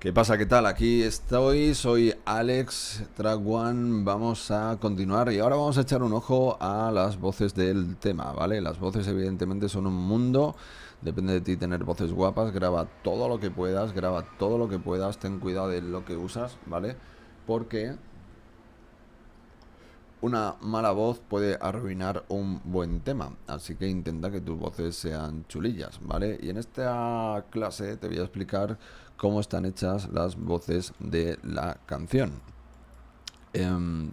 ¿Qué pasa? ¿Qué tal? Aquí estoy, soy Alex Track One. Vamos a continuar y ahora vamos a echar un ojo a las voces del tema, ¿vale? Las voces evidentemente son un mundo, depende de ti tener voces guapas, graba todo lo que puedas, ten cuidado de lo que usas, ¿vale? Porque una mala voz puede arruinar un buen tema, así que intenta que tus voces sean chulillas, ¿vale? Y en esta clase te voy a explicar cómo están hechas las voces de la canción.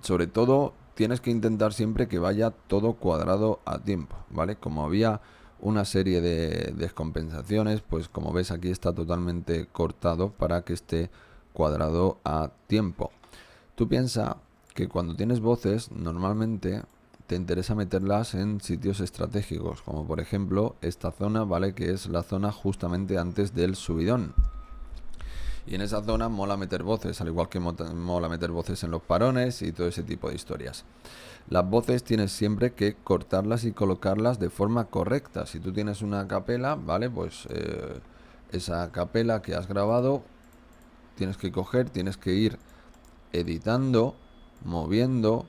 Sobre todo, tienes que intentar siempre que vaya todo cuadrado a tiempo, ¿vale? Como había una serie de descompensaciones, pues como ves aquí está totalmente cortado para que esté cuadrado a tiempo. Tú piensa que cuando tienes voces, normalmente te interesa meterlas en sitios estratégicos, como por ejemplo esta zona, ¿vale? Que es la zona justamente antes del subidón. Y en esa zona mola meter voces, al igual que mola meter voces en los parones y todo ese tipo de historias. Las voces tienes siempre que cortarlas y colocarlas de forma correcta. Si tú tienes una capela, ¿vale? Pues esa capela que has grabado, tienes que coger, tienes que ir editando, moviendo,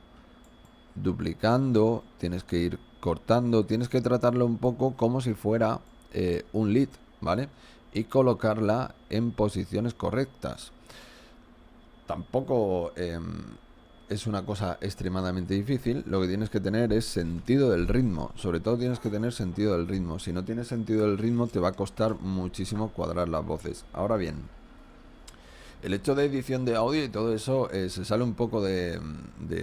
duplicando, tienes que ir cortando, tienes que tratarlo un poco como si fuera un lead, ¿vale? Y colocarla en posiciones correctas. Tampoco es una cosa extremadamente difícil. Lo que tienes que tener es sentido del ritmo. Sobre todo tienes que tener sentido del ritmo. Si no tienes sentido del ritmo te va a costar muchísimo cuadrar las voces. Ahora bien, el hecho de edición de audio y todo eso se sale un poco de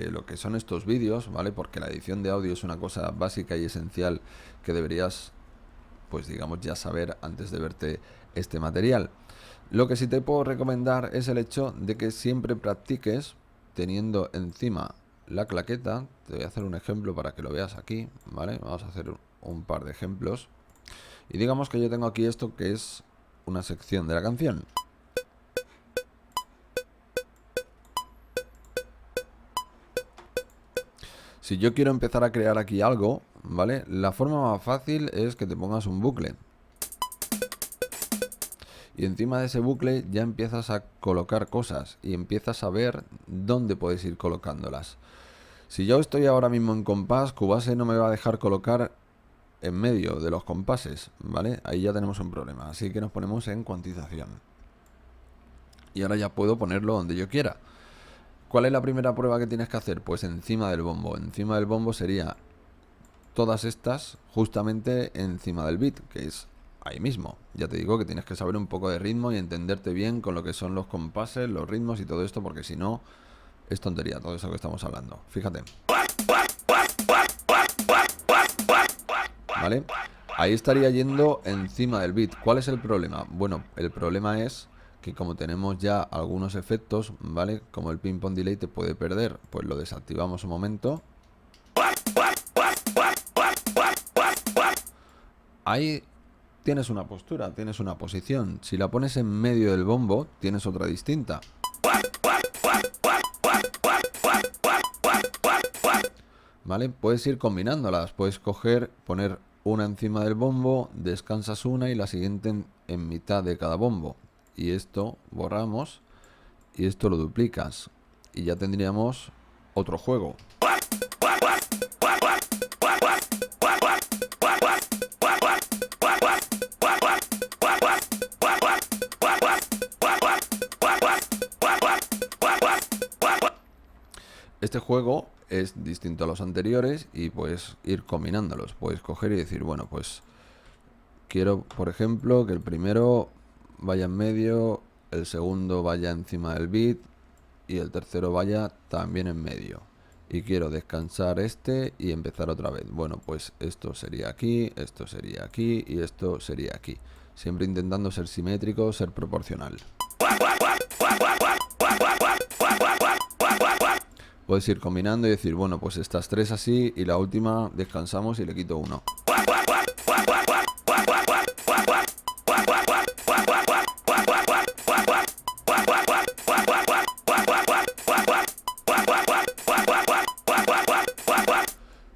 lo que son estos vídeos, ¿vale? Porque la edición de audio es una cosa básica y esencial que deberías, pues digamos, ya saber antes de verte este material. Lo que sí te puedo recomendar es el hecho de que siempre practiques teniendo encima la claqueta. Te voy a hacer un ejemplo para que lo veas aquí, ¿vale? Vamos a hacer un par de ejemplos. Y digamos que yo tengo aquí esto que es una sección de la canción. Si yo quiero empezar a crear aquí algo, ¿vale? La forma más fácil es que te pongas un bucle. Y encima de ese bucle ya empiezas a colocar cosas y empiezas a ver dónde puedes ir colocándolas. Si yo estoy ahora mismo en compás, Cubase no me va a dejar colocar en medio de los compases, ¿vale? Ahí ya tenemos un problema, así que nos ponemos en cuantización. Y ahora ya puedo ponerlo donde yo quiera. ¿Cuál es la primera prueba que tienes que hacer? Pues encima del bombo. Encima del bombo sería todas estas justamente encima del beat, que es ahí mismo. Ya te digo que tienes que saber un poco de ritmo y entenderte bien con lo que son los compases, los ritmos y todo esto, porque si no, es tontería todo eso que estamos hablando. Fíjate. ¿Vale? Ahí estaría yendo encima del beat. ¿Cuál es el problema? Bueno, el problema es que como tenemos ya algunos efectos, ¿vale? Como el ping-pong delay te puede perder. Pues lo desactivamos un momento. Ahí tienes una postura, tienes una posición. Si la pones en medio del bombo, tienes otra distinta. ¿Vale? Puedes ir combinándolas. Puedes coger, poner una encima del bombo, descansas una y la siguiente en mitad de cada bombo. Y esto borramos y esto lo duplicas. Y ya tendríamos otro juego. Este juego es distinto a los anteriores y puedes ir combinándolos. Puedes coger y decir, bueno, pues quiero, por ejemplo, que el primero vaya en medio, el segundo vaya encima del beat y el tercero vaya también en medio. Y quiero descansar este y empezar otra vez. Bueno, pues esto sería aquí y esto sería aquí. Siempre intentando ser simétrico, ser proporcional. Puedes ir combinando y decir, bueno, pues estas tres así y la última descansamos y le quito uno.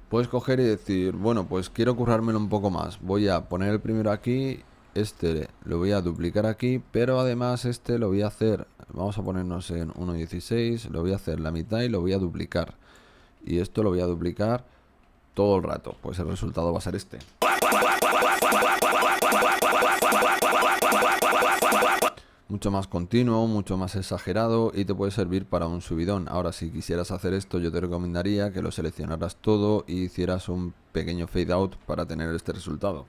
Puedes coger y decir, bueno, pues quiero currármelo un poco más. Voy a poner el primero aquí este lo voy a duplicar aquí, pero además este lo voy a hacer, vamos a ponernos en 1.16, lo voy a hacer la mitad y lo voy a duplicar. Y esto lo voy a duplicar todo el rato, pues el resultado va a ser este. Mucho más continuo, mucho más exagerado y te puede servir para un subidón. Ahora, si quisieras hacer esto, yo te recomendaría que lo seleccionaras todo y hicieras un pequeño fade out para tener este resultado.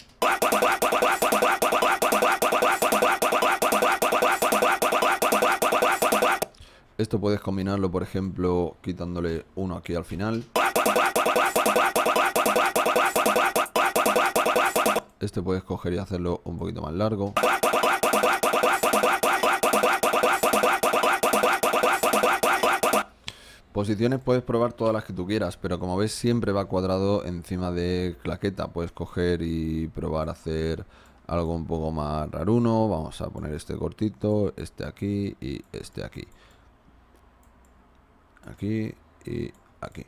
Esto puedes combinarlo, por ejemplo, quitándole uno aquí al final. Este puedes coger y hacerlo un poquito más largo. Posiciones puedes probar todas las que tú quieras, pero como ves siempre va cuadrado encima de claqueta. Puedes coger y probar a hacer algo un poco más raruno. Vamos a poner este cortito, este aquí y este aquí. Aquí y aquí.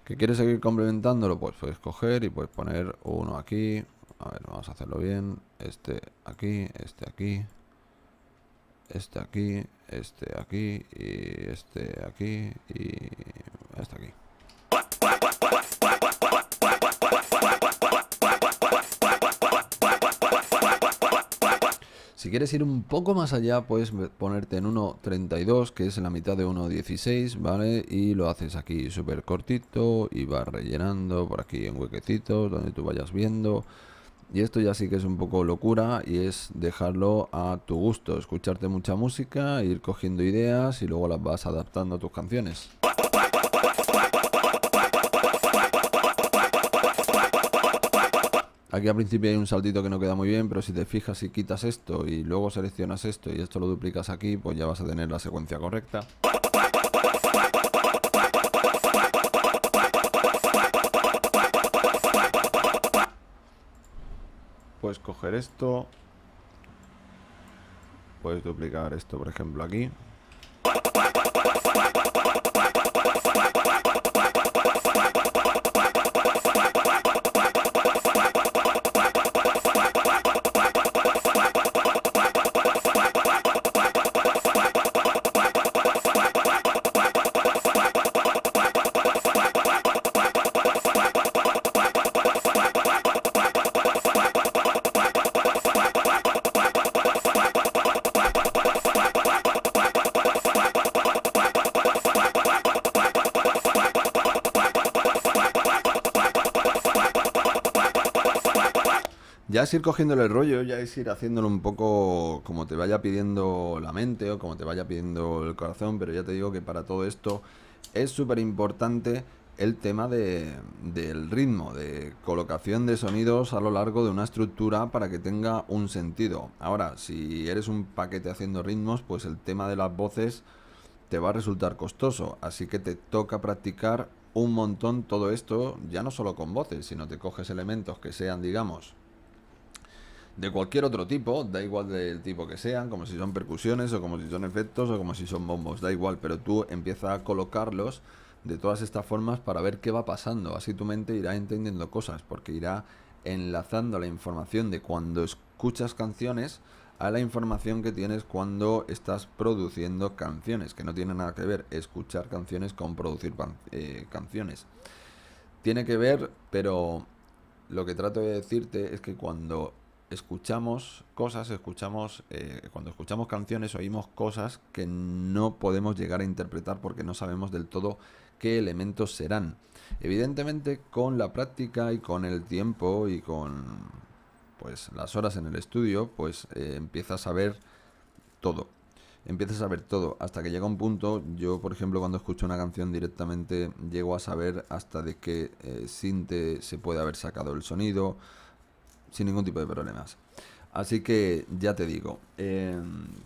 ¿Que quieres seguir complementándolo? Pues puedes coger y puedes poner uno aquí. A ver, vamos a hacerlo bien. Este aquí, este aquí. Este aquí, este aquí y este aquí y este aquí. Si quieres ir un poco más allá, puedes ponerte en 1.32, que es la mitad de 1.16, ¿vale? Y lo haces aquí súper cortito y vas rellenando por aquí en huequecitos donde tú vayas viendo. Y esto ya sí que es un poco locura y es dejarlo a tu gusto, escucharte mucha música, ir cogiendo ideas y luego las vas adaptando a tus canciones. Aquí al principio hay un saltito que no queda muy bien, pero si te fijas y quitas esto y luego seleccionas esto y esto lo duplicas aquí, pues ya vas a tener la secuencia correcta. Puedes coger esto, puedes duplicar esto, por ejemplo, aquí. Ya es ir cogiéndole el rollo, ya es ir haciéndolo un poco como te vaya pidiendo la mente o como te vaya pidiendo el corazón, pero ya te digo que para todo esto es súper importante el tema del ritmo, de colocación de sonidos a lo largo de una estructura para que tenga un sentido. Ahora, si eres un paquete haciendo ritmos, pues el tema de las voces te va a resultar costoso, así que te toca practicar un montón todo esto, ya no solo con voces, sino te coges elementos que sean, digamos, de cualquier otro tipo, da igual del tipo que sean, como si son percusiones o como si son efectos o como si son bombos, da igual, pero tú empiezas a colocarlos de todas estas formas para ver qué va pasando, así tu mente irá entendiendo cosas, porque irá enlazando la información de cuando escuchas canciones a la información que tienes cuando estás produciendo canciones, que no tiene nada que ver escuchar canciones con producir canciones. Tiene que ver, pero lo que trato de decirte es que cuando escuchamos cosas, cuando escuchamos canciones, oímos cosas que no podemos llegar a interpretar porque no sabemos del todo qué elementos serán. Evidentemente, con la práctica y con el tiempo y con pues las horas en el estudio, pues empiezas a ver todo. Empiezas a ver todo hasta que llega un punto. Yo, por ejemplo, cuando escucho una canción directamente llego a saber hasta de qué sinte se puede haber sacado el sonido sin ningún tipo de problemas. Así que ya te digo,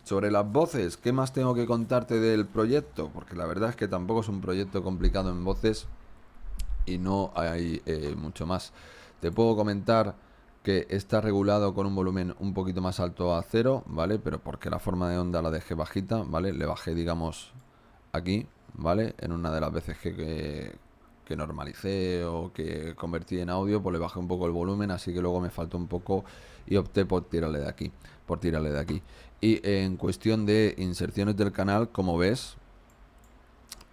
sobre las voces, ¿qué más tengo que contarte del proyecto? Porque la verdad es que tampoco es un proyecto complicado en voces y no hay mucho más. Te puedo comentar que está regulado con un volumen un poquito más alto a 0, ¿vale? Pero porque la forma de onda la dejé bajita, ¿vale? Le bajé, digamos, aquí, ¿vale? En una de las veces que normalicé o que convertí en audio, pues le bajé un poco el volumen, así que luego me faltó un poco y opté por tirarle de aquí, Y en cuestión de inserciones del canal, como ves,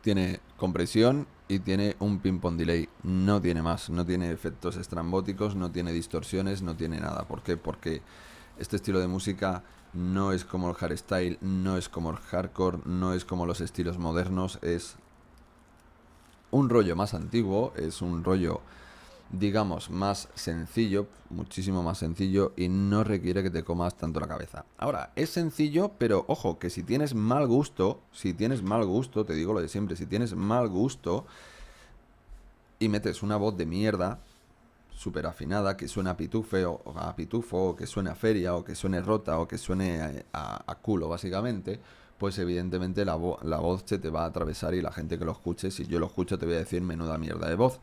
tiene compresión y tiene un ping-pong delay. No tiene más, no tiene efectos estrambóticos, no tiene distorsiones, no tiene nada. ¿Por qué? Porque este estilo de música no es como el hardstyle, no es como el hardcore, no es como los estilos modernos, es un rollo más antiguo, es un rollo, digamos, más sencillo, muchísimo más sencillo, y no requiere que te comas tanto la cabeza. Ahora, es sencillo, pero ojo, que si tienes mal gusto, te digo lo de siempre, si tienes mal gusto y metes una voz de mierda, súper afinada, que suena a pitufe o a pitufo, o que suene a feria, o que suene rota, o que suene a culo, básicamente, pues evidentemente la voz se te va a atravesar y la gente que lo escuche, si yo lo escucho, te voy a decir menuda mierda de voz.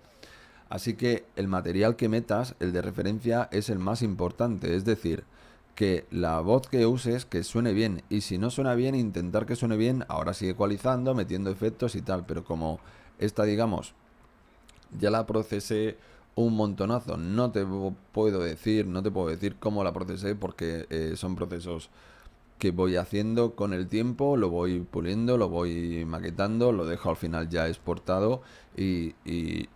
Así que el material que metas, el de referencia, es el más importante. Es decir, que la voz que uses, que suene bien. Y si no suena bien, intentar que suene bien. Ahora sigue ecualizando, metiendo efectos y tal. Pero como esta, digamos, ya la procesé un montonazo. No te puedo decir cómo la procesé porque son procesos que voy haciendo con el tiempo, lo voy puliendo, lo voy maquetando, lo dejo al final ya exportado y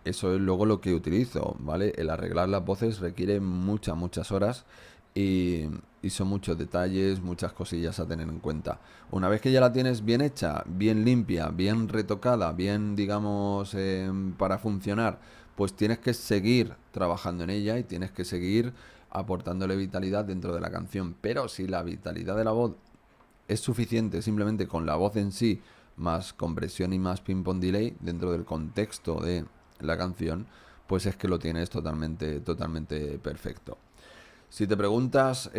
eso es luego lo que utilizo, ¿vale? El arreglar las voces requiere muchas horas y, y son muchos detalles, muchas cosillas a tener en cuenta. Una vez que ya la tienes bien hecha, bien limpia, bien retocada, bien, digamos, para funcionar, pues tienes que seguir trabajando en ella y tienes que seguir aportándole vitalidad dentro de la canción. Pero si la vitalidad de la voz es suficiente simplemente con la voz en sí, más compresión y más ping-pong delay dentro del contexto de la canción, pues es que lo tienes totalmente perfecto. Si te preguntas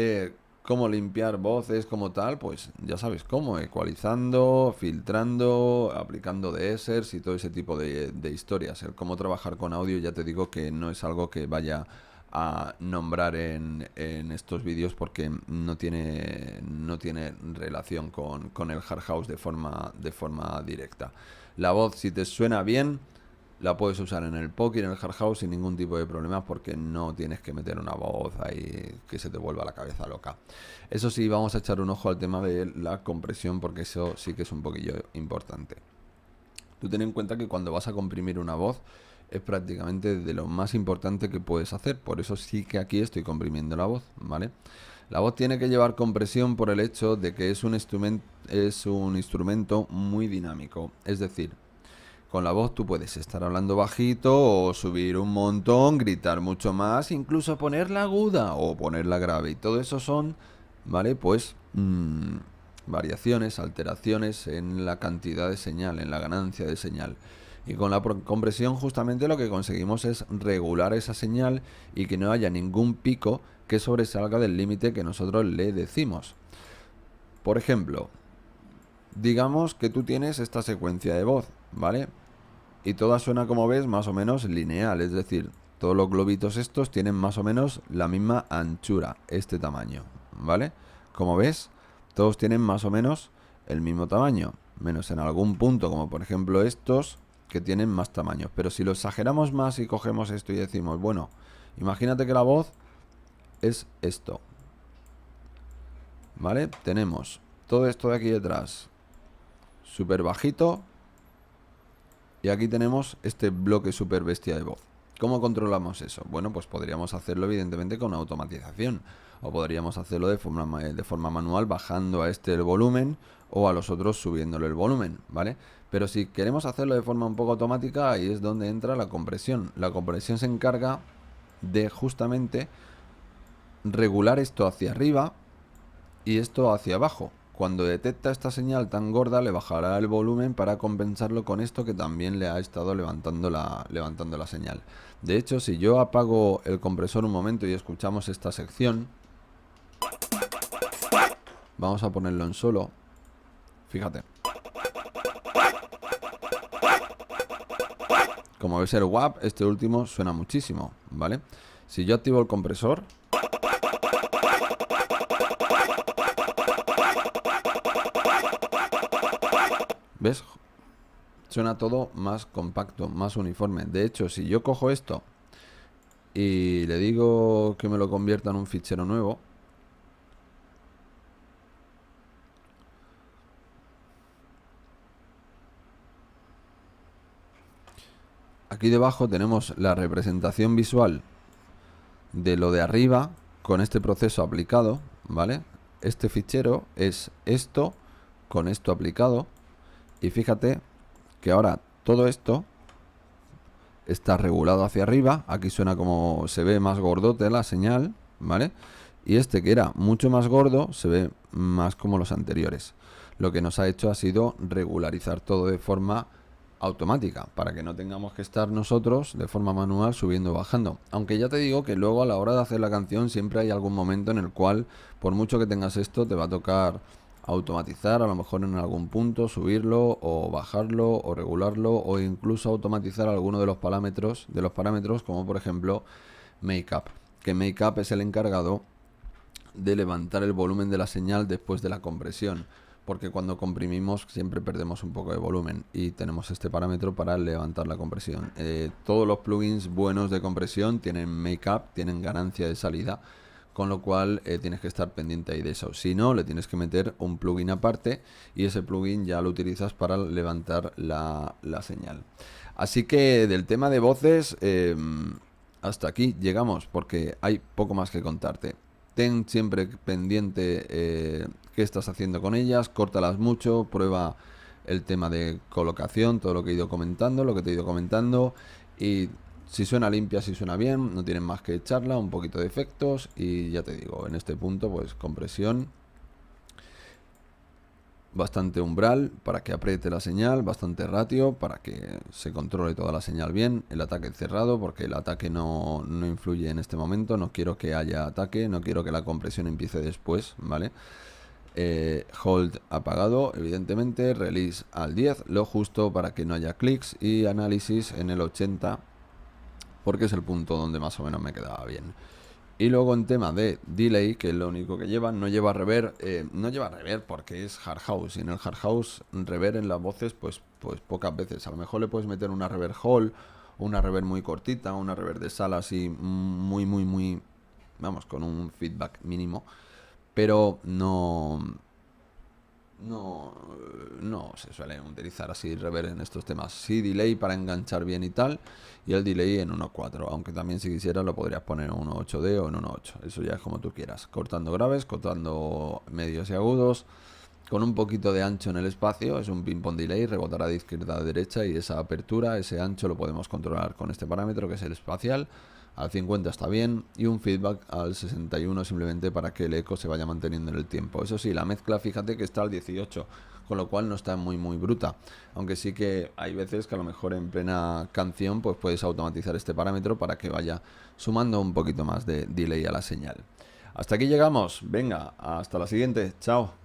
cómo limpiar voces como tal, pues ya sabes cómo, ecualizando, filtrando, aplicando deessers y todo ese tipo de historias. El cómo trabajar con audio, ya te digo que no es algo que vaya a nombrar en estos vídeos porque no tiene relación con el hard house de forma directa. La voz, si te suena bien, la puedes usar en el POC y en el hard house sin ningún tipo de problemas porque no tienes que meter una voz ahí que se te vuelva la cabeza loca. Eso sí, vamos a echar un ojo al tema de la compresión porque eso sí que es un poquillo importante. Tú ten en cuenta que cuando vas a comprimir una voz es prácticamente de lo más importante que puedes hacer. Por eso sí que aquí estoy comprimiendo la voz, ¿vale? La voz tiene que llevar compresión por el hecho de que es un instrumento muy dinámico. Es decir, con la voz tú puedes estar hablando bajito o subir un montón, gritar mucho más, incluso ponerla aguda o ponerla grave. Y todo eso son, ¿vale? Pues variaciones, alteraciones en la cantidad de señal, en la ganancia de señal. Y con la compresión justamente lo que conseguimos es regular esa señal y que no haya ningún pico que sobresalga del límite que nosotros le decimos. Por ejemplo, digamos que tú tienes esta secuencia de voz, ¿vale? Y toda suena, como ves, más o menos lineal, es decir, todos los globitos estos tienen más o menos la misma anchura, este tamaño, ¿vale? Como ves, todos tienen más o menos el mismo tamaño, menos en algún punto, como por ejemplo estos, que tienen más tamaño. Pero si lo exageramos más y cogemos esto y decimos, bueno, imagínate que la voz es esto, ¿vale? Tenemos todo esto de aquí detrás, súper bajito. Y aquí tenemos este bloque super bestia de voz. ¿Cómo controlamos eso? Bueno, pues podríamos hacerlo evidentemente con automatización. O podríamos hacerlo de forma manual bajando a este el volumen o a los otros subiéndole el volumen, ¿vale? Pero si queremos hacerlo de forma un poco automática, ahí es donde entra la compresión. La compresión se encarga de justamente regular esto hacia arriba y esto hacia abajo. Cuando detecta esta señal tan gorda, le bajará el volumen para compensarlo con esto que también le ha estado levantando la señal. De hecho, si yo apago el compresor un momento y escuchamos esta sección, vamos a ponerlo en solo. Fíjate. Como ves el WAP, este último suena muchísimo, ¿vale? Si yo activo el compresor, ¿ves? suena todo más compacto, más uniforme. De hecho, si yo cojo esto y le digo que me lo convierta en un fichero nuevo, aquí debajo tenemos la representación visual de lo de arriba con este proceso aplicado, ¿vale? Este fichero es esto con esto aplicado, y fíjate que ahora todo esto está regulado hacia arriba. Aquí suena como se ve más gordote la señal, ¿vale? Y este, que era mucho más gordo, se ve más como los anteriores. Lo que nos ha hecho ha sido regularizar todo de forma automática, para que no tengamos que estar nosotros de forma manual subiendo o bajando. Aunque ya te digo que luego a la hora de hacer la canción siempre hay algún momento en el cual, por mucho que tengas esto, te va a tocar automatizar, a lo mejor en algún punto, subirlo o bajarlo o regularlo, o incluso automatizar alguno de los parámetros, como por ejemplo Makeup, que Makeup es el encargado de levantar el volumen de la señal después de la compresión, porque cuando comprimimos siempre perdemos un poco de volumen, y tenemos este parámetro para levantar la compresión. Todos los plugins buenos de compresión tienen Makeup, tienen ganancia de salida, con lo cual tienes que estar pendiente ahí de eso. Si no, le tienes que meter un plugin aparte, y ese plugin ya lo utilizas para levantar la señal. Así que del tema de voces, hasta aquí llegamos, porque hay poco más que contarte. Ten siempre pendiente qué estás haciendo con ellas, córtalas mucho, prueba el tema de colocación, todo lo que he ido comentando, lo que te he ido comentando, y si suena limpia, si suena bien, no tienen más que echarla, un poquito de efectos, y ya te digo, en este punto pues compresión, bastante umbral para que apriete la señal, bastante ratio para que se controle toda la señal bien, el ataque cerrado porque el ataque no influye en este momento, no quiero que haya ataque, no quiero que la compresión empiece después, ¿vale? Hold apagado, evidentemente, release al 10, lo justo para que no haya clics, y análisis en el 80 porque es el punto donde más o menos me quedaba bien. Y luego en tema de delay, que es lo único que lleva, no lleva reverb, porque es hard house, y en el hard house reverb en las voces pues pocas veces. A lo mejor le puedes meter una reverb hall, una reverb muy cortita, una reverb de sala así muy, vamos, con un feedback mínimo, pero no se suele utilizar así reverb en estos temas. Sí, delay para enganchar bien y tal, y el delay en 1.4, aunque también si quisieras lo podrías poner en 1.8D o en 1.8, eso ya es como tú quieras, cortando graves, cortando medios y agudos, con un poquito de ancho en el espacio. Es un ping-pong delay, rebotará de izquierda a derecha, y esa apertura, ese ancho lo podemos controlar con este parámetro que es el espacial. Al 50 está bien, y un feedback al 61 simplemente para que el eco se vaya manteniendo en el tiempo. Eso sí, la mezcla, fíjate que está al 18, con lo cual no está muy bruta, aunque sí que hay veces que a lo mejor en plena canción pues puedes automatizar este parámetro para que vaya sumando un poquito más de delay a la señal. Hasta aquí llegamos, venga, hasta la siguiente, chao.